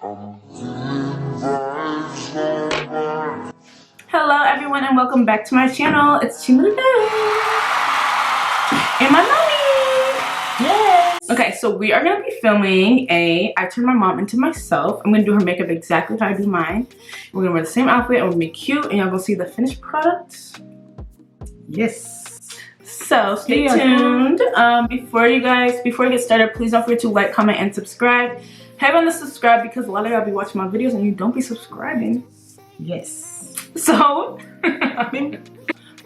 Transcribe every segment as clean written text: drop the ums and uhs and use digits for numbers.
Hello everyone and welcome back to my channel. It's Chima and my mommy. Yes. Okay, so we are gonna be filming I turned my mom into myself. I'm gonna do her makeup exactly how I do mine. We're gonna wear the same outfit and we're gonna be cute and y'all gonna see the finished product. Yes. So stay tuned. Before you get started, please don't forget to like, comment, and subscribe. Hit on the subscribe because a lot of y'all be watching my videos and you don't be subscribing. Yes. So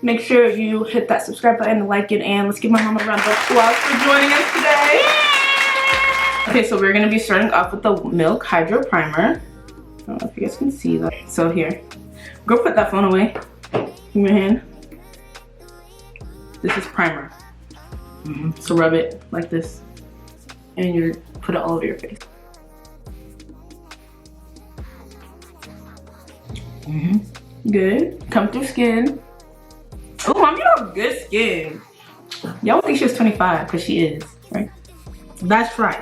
make sure you hit that subscribe button and like it, and let's give my mom a round of applause for joining us today. Okay, so we're gonna be starting off with the Milk Hydro Primer. I don't know if you guys can see that. So here, go put that phone away. In your hand. This is primer. So rub it like this, and you put it all over your face. Good. Come through skin. Oh, mom, you have good skin. Y'all think she was 25 because she is, right? That's right.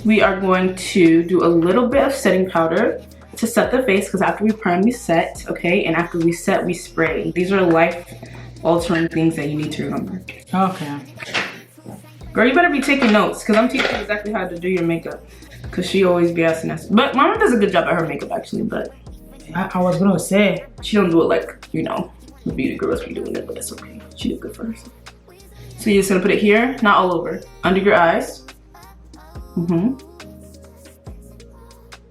We are going to do a little bit of setting powder to set the face because after we prime, we set, okay? And after we set, we spray. These are life-altering things that you need to remember. Okay. Girl, you better be taking notes because I'm teaching you exactly how to do your makeup because she always be asking us. But mama does a good job at her makeup actually, but I was gonna say she don't do it like, you know, the beauty girls be doing it, but it's okay. She did good for herself. So you're just gonna put it here, not all over, under your eyes. Your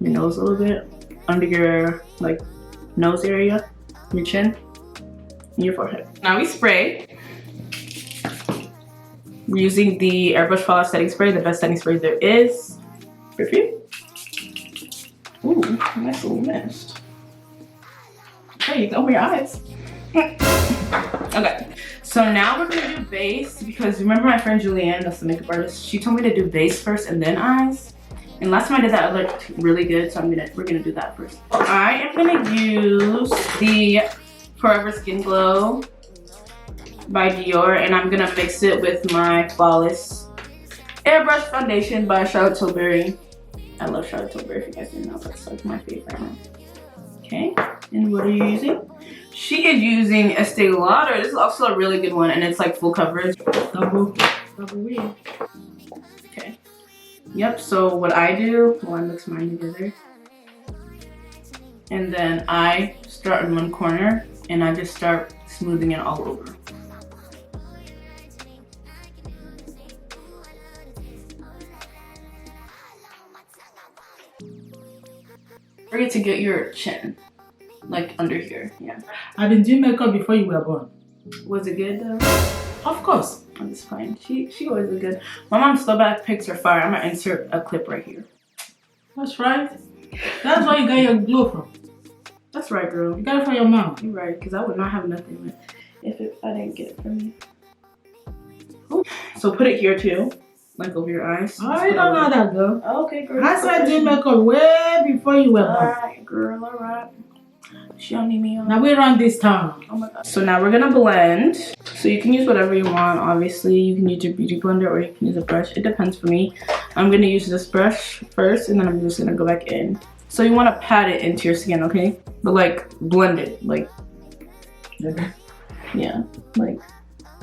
nose a little bit, under your like nose area, your chin, and your forehead. Now we spray. We're using the Airbrush Fallout Setting Spray, the best setting spray there is. Perfume. Ooh, nice little mist. Okay, you can open your eyes. Okay, so now we're gonna do base because remember my friend Julianne, that's the makeup artist, she told me to do base first and then eyes. And last time I did that, it looked really good, so we're gonna do that first. I am gonna use the Forever Skin Glow by Dior, and I'm gonna mix it with my Flawless Airbrush Foundation by Charlotte Tilbury. I love Charlotte Tilbury, if you guys didn't know, that's like my favorite one. Okay, and what are you using? She is using Estee Lauder. This is also a really good one, and it's like full coverage. Double weave. Okay. Yep, so what I do, I mix mine together. And then I start in one corner, and I just start smoothing it all over. Forget to get your chin, like under here, yeah. I've been doing makeup before you were born. Was it good though? Of course. Oh, it's fine. She always is good. My mom's throwback pics are fire. I'm gonna insert a clip right here. That's right. That's where you got your glow from. That's right, girl. You got it from your mom. You're right, because I would not have nothing if I didn't get it from you. Ooh. So put it here too. Like over your eyes. Oh, you don't know that, girl. Okay, girl. I started doing makeup way before you were born. Alright, girl, alright. She don't need me on. Now we run this town. Oh my god. So now we're gonna blend. So you can use whatever you want, obviously. You can use your beauty blender or you can use a brush. It depends for me. I'm gonna use this brush first and then I'm just gonna go back in. So you wanna pat it into your skin, okay? But like blend it, like yeah, like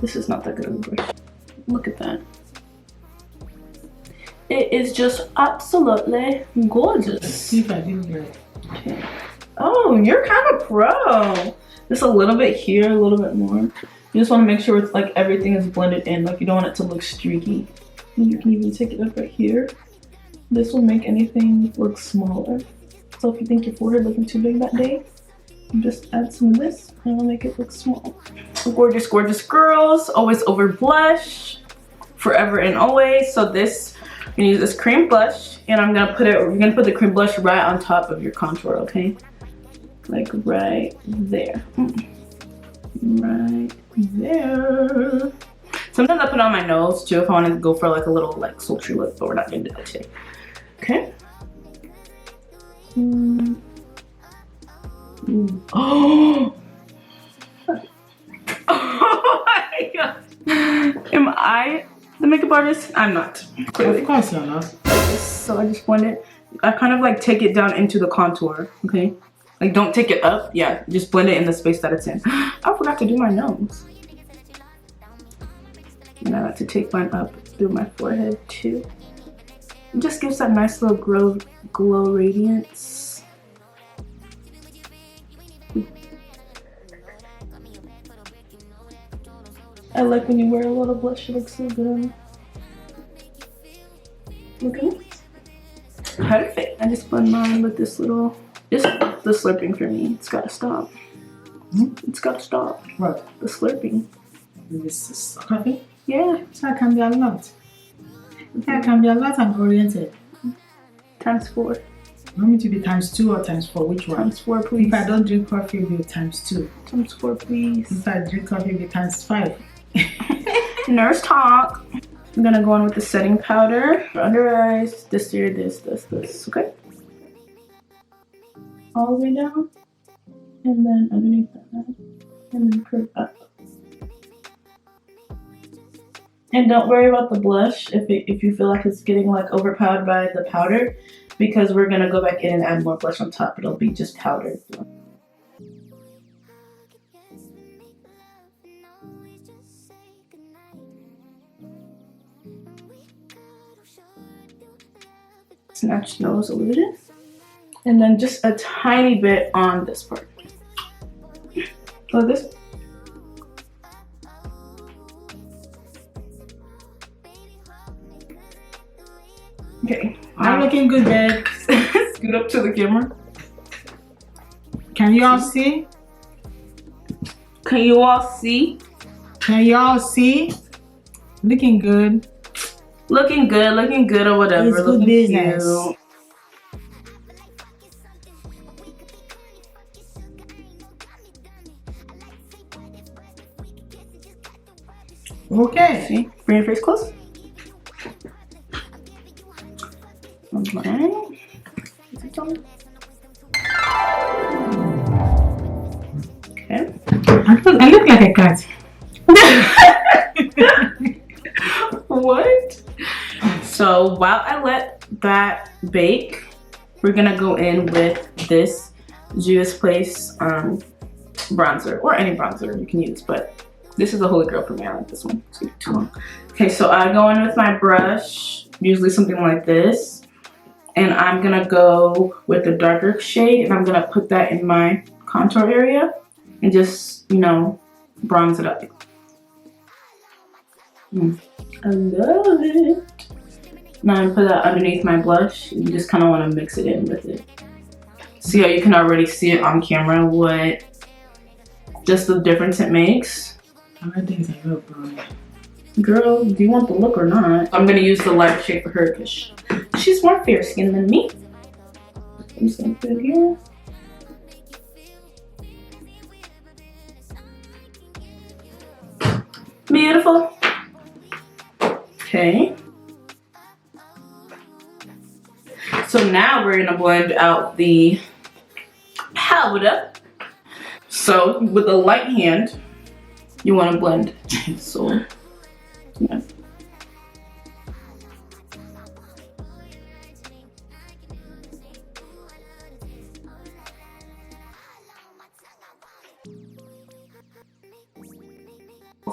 this is not that good of a brush. Look at that. It is just absolutely gorgeous. See if I do it. Okay. Oh, you're kind of pro. Just a little bit here, a little bit more. You just want to make sure it's like everything is blended in. Like you don't want it to look streaky. And you can even take it up right here. This will make anything look smaller. So if you think your forehead looking too big that day, just add some of this and it'll make it look small. Gorgeous, gorgeous girls. Always over blush. Forever and always. So this, I'm gonna use this cream blush and we're gonna put the cream blush right on top of your contour, okay? Like right there. Right there. Sometimes I put it on my nose too if I want to go for like a little like sultry look, but we're not gonna do that today. Okay. Oh! Oh my god. Am I the makeup artist? I'm not. Of course you're not. So I just blend it. I kind of like take it down into the contour, okay? Like don't take it up, yeah, just blend it in the space that it's in. I forgot to do my nose. And I like to take mine up through my forehead too. It just gives that nice little glow radiance. I like when you wear a little blush, it looks so good. Okay. Perfect. I just blend mine with this little, just the slurping for me. It's gotta stop. It's gotta stop. What? The slurping. This is coffee? Yeah. So it can be a lot. It can be a lot and oriented. Times 4. You want me to be times 2 or times 4? Which one? Times 4, please. If I don't drink coffee, it'll be times 2. Times 4, please. If I drink coffee, it'll be times 5. Nurse talk. I'm gonna go on with the setting powder. Under eyes, this here, this, okay? All the way down. And then underneath that. And then curve up. And don't worry about the blush if you feel like it's getting like overpowered by the powder, because we're gonna go back in and add more blush on top. It'll be just powdered. Snatch nose a little bit. And then just a tiny bit on this part. Like this. Okay. I'm looking good, babe. Scoot up to the camera. Can you all see? Can you all see? Can you all see? Looking good. Looking good or whatever. It's good looking business. Cute. Okay. See? Bring your face close. Okay. Okay. I look like a cat. What? So while I let that bake, we're gonna go in with this Juvia's Place bronzer, or any bronzer you can use, but this is a holy grail for me. I like this one. It's too long. Okay, so I go in with my brush, usually something like this, and I'm gonna go with the darker shade, and I'm gonna put that in my contour area and just, you know, bronze it up. I love it. Now I'm gonna put that underneath my blush. You just kind of want to mix it in with it. See how you can already see it on camera, what just the difference it makes. I think it's a real brown. Girl, do you want the look or not? I'm gonna use the lighter shade for her because she's more fair skinned than me. I'm just gonna put it here. Beautiful. Okay. So now we're gonna blend out the powder. So with a light hand, you want to blend. So yeah.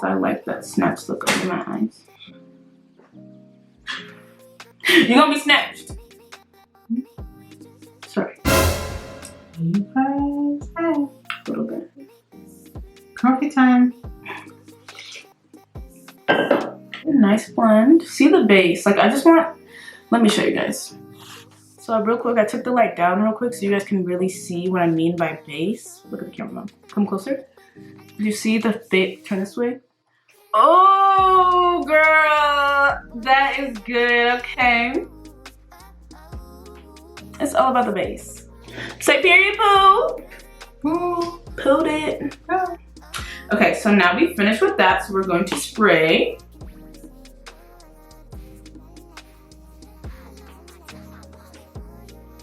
I like that snatched look under my eyes. You're gonna be snatched. Sorry. A little bit. Coffee time. Nice blend. See the base. Like I just want, let me show you guys. So real quick, I took the light down real quick so you guys can really see what I mean by base. Look at the camera, Mom. Come closer. You see the fit? Turn this way. Oh, girl, that is good. Okay. It's all about the base. Say period, poo. Ooh. Pooed it. Okay, so now we finished with that, so we're going to spray.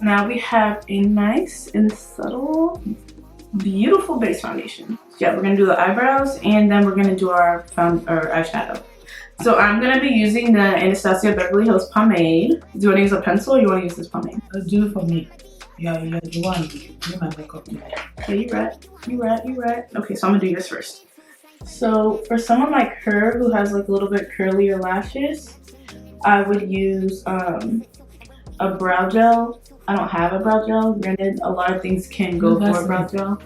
Now we have a nice and subtle, beautiful base foundation. So yeah, we're gonna do the eyebrows and then we're gonna do our eyeshadow. So I'm gonna be using the Anastasia Beverly Hills pomade. Do you want to use a pencil or you want to use this pomade? Do it for me. Yeah, you're the one. Do my makeup today. Okay, you right. Okay, so I'm gonna do yours first. So for someone like her who has like a little bit curlier lashes, I would use a brow gel. I don't have a brow gel. Granted, a lot of things can go for a brow gel.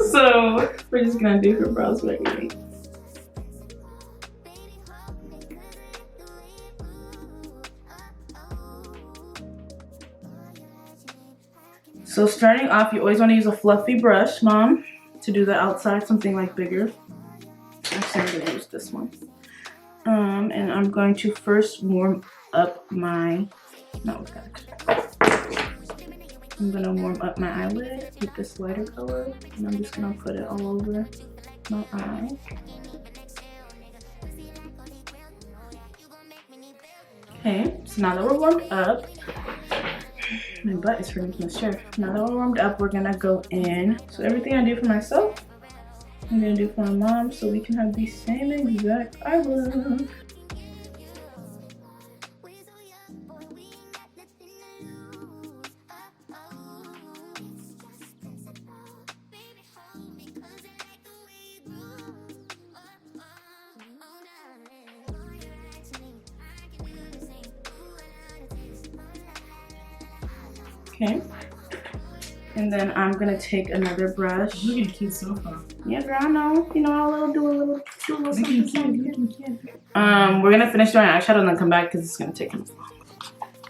So we're just gonna do her brows regularly. So starting off, you always want to use a fluffy brush, Mom, to do the outside, something like bigger. Actually, I'm gonna use this one. And I'm going to first warm up my, I'm gonna warm up my eyelid with this lighter color, and I'm just gonna put it all over my eye. Okay, so now that we're warmed up, my butt is hurting from this chair. Now that we're warmed up, we're gonna go in. So everything I do for myself, I'm gonna do for my mom, so we can have the same exact eye look. Okay, and then I'm gonna take another brush. Looking cute so far. Yeah, girl, I know. You know, I'll do a little Looking cute. We're gonna finish doing eyeshadow and then come back because it's gonna take him long.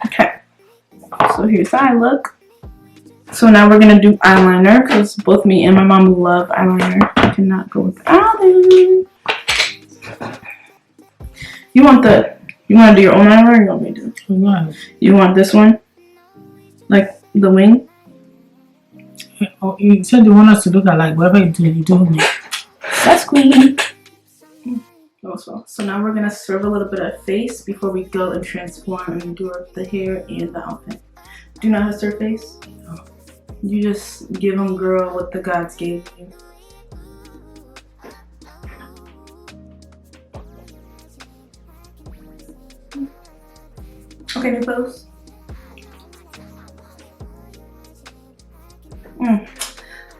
Okay, so here's the eye look. So now we're gonna do eyeliner because both me and my mom love eyeliner. I cannot go without it. You want to do your own eyeliner or you want me to do it? You want this one? Like the wing? Oh, you said you want us to look at like whatever you do me. That's queen. Also, so now we're gonna serve a little bit of face before we go and transform and do the hair and the outfit. Do you know how to serve face? No. You just give them, girl, what the gods gave you. Okay, new pose.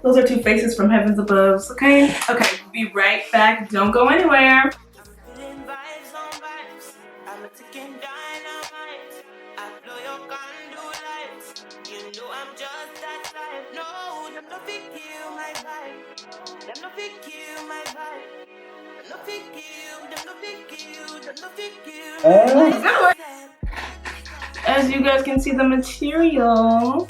Those are two faces from heavens above, okay? Okay, be right back. Don't go anywhere. As you guys can see the material.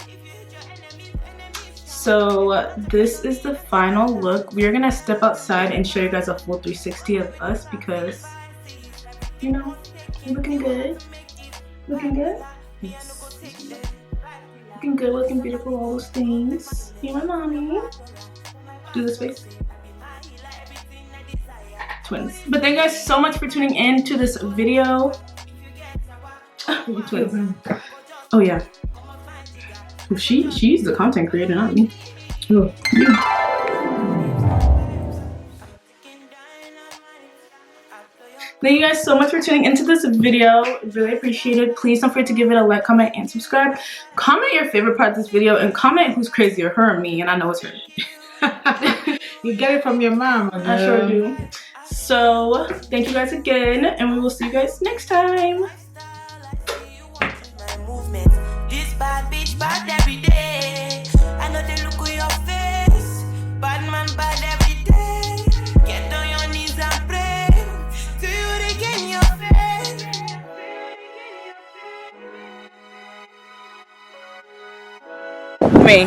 So this is the final look. We are gonna step outside and show you guys a full 360 of us because, you know, we're looking good. Looking good? Yes. Looking good, looking beautiful, all those things. You my mommy. Do this face. Twins. But thank you guys so much for tuning in to this video. Twins. Oh yeah. She's the content creator, not me. Oh, yeah. Thank you guys so much for tuning into this video. Really appreciate it. Please don't forget to give it a like, comment, and subscribe. Comment your favorite part of this video and comment who's crazier, her or me, and I know it's her. You get it from your mom. I sure do. So thank you guys again, and we will see you guys next time. This bad bitch bad every day. I know they look on your face. Bad man bad every day. Get on your knees and pray. Do you regain your faith? Me.